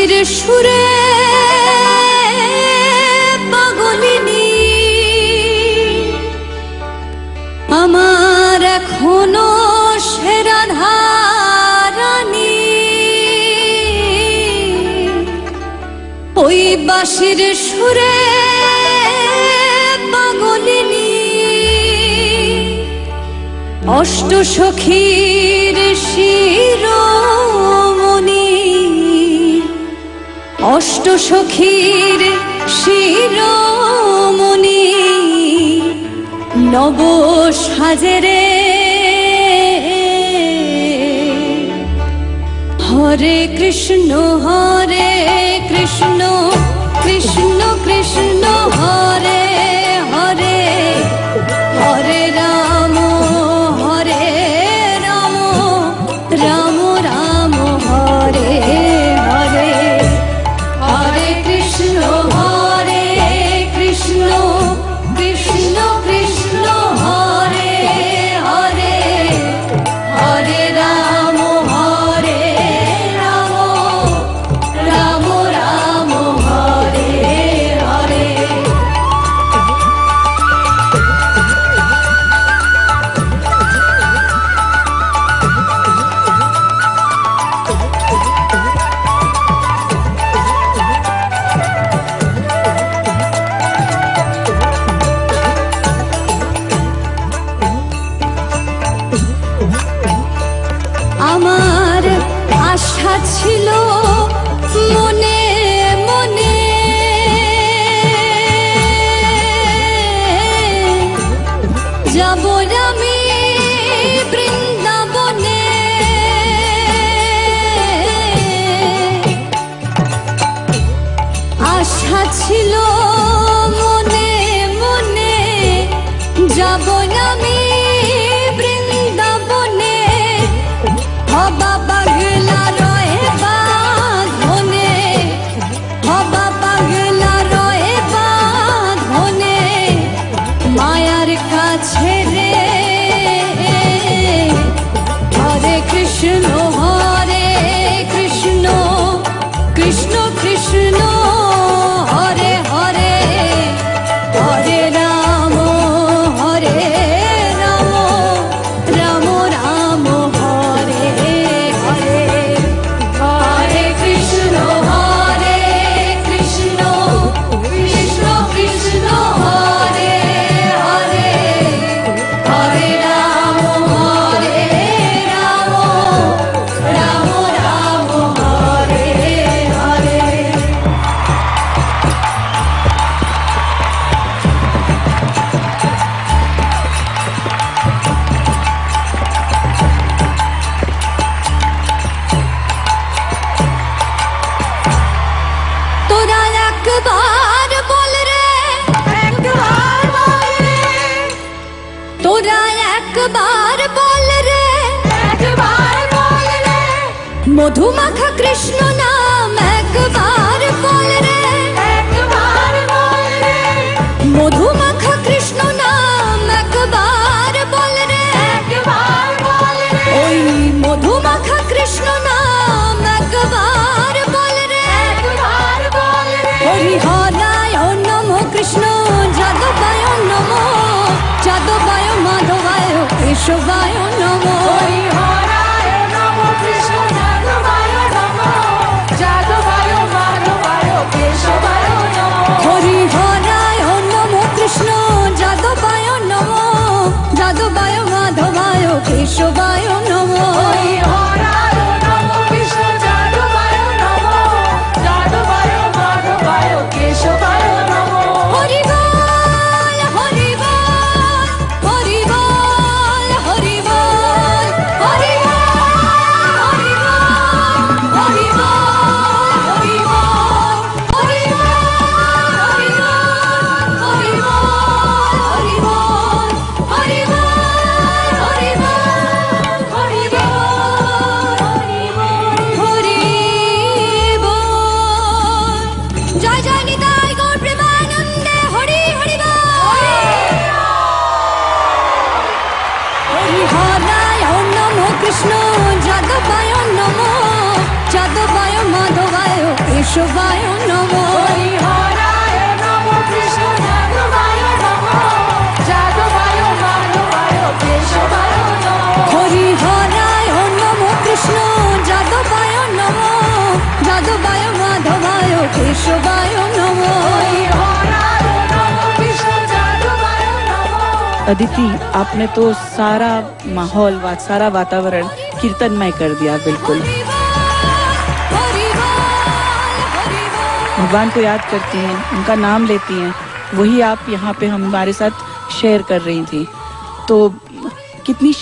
বাঁশির সুরে পাগলিনী আমার এখনো সেরা ধারানি। ওই বাঁশির সুরে পাগলিনী অষ্ট সখীর শিরোমণি, অষ্ট সখীর শিরোমণি নব সাজেরে। হরে কৃষ্ণ কৃষ্ণ কৃষ্ণ কৃষ্ণ হরে হরে, হরে রাম রাম রাম হরে হরে, হরে কৃষ্ণ কৃষ্ণ কৃষ্ণ কৃষ্ণ হরে হরে, হরে রাম রাম রাম হরে হরে। আমার আশা ছিল মনে মনে, যাব আমি বৃন্দাবনে। আশা ছিল মনে মনে, যাব আমি বৃন্দাবনে। হবা পাগলা রয়ে বাঁধনে, হবা পাগলা রয়ে বাঁধনে মায়ার কাছে রে। হরে কৃষ্ণ কৃষ্ণ কৃষ্ণ কৃষ্ণ হরে হরে, হরে রাম রাম রাম হরে হরে, হরে কৃষ্ণ কৃষ্ণ কৃষ্ণ কৃষ্ণ হরে হরে, হরে রাম রাম রাম হরে হরে। তোরা একবার বল রে, একবার বল রে, তোরা একবার বল রে, একবার বল রে, মধুমাখা কৃষ্ণ নাম একবার বল রে, একবার বল রে, মধুমাখা কৃষ্ণ নাম একবার বল রে, একবার বল রে, ওই মধুমাখা কৃষ্ণ নাম একবার বল রে, একবার বল রে। হরিহরায় নমো কৃষ্ণ যাদবায় নমো, যাদবায় মাধবায় কেশবায় নমো। হরিহরায় নমো কৃষ্ণ যাদবায় নমো, যাদবায় মাধবায় কেশবায় নমো। হরিহরায় নমো কৃষ্ণ যাদবায় নমো, যাদবায় মাধবায় কেশবায় নমো। হরিহরায় নমো কৃষ্ণ যাদবায় নমো, যাদবায় মাধবায় কেশবায় নমো। হরি বল হরি বল হরি বল হরি বল। কেশবায় নমো হরিহরায় নমো কৃষ্ণ যাদবায় নমো যাদবায় মাধবায় কেশবায় নমো হরিহরায় নমো কৃষ্ণ যাদবায় নমো যাদবায় মাধবায় কেশবায় নমো হরিহরায় নমো কৃষ্ণ যাদবায় নমো। अदिति, आपने तो सारा माहौल सारा वातावरण कीर्तनमय कर दिया बिल्कुल। भगवान को याद करती हैं, उनका नाम लेती हैं, वही आप यहाँ पे हमारे साथ शेयर कर रही थी, तो कितनी